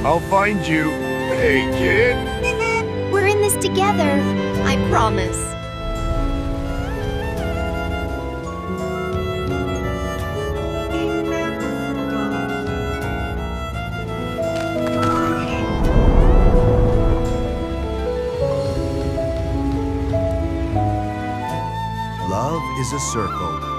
I'll find you. Hey, kid. We're in this together. I promise. Love is a circle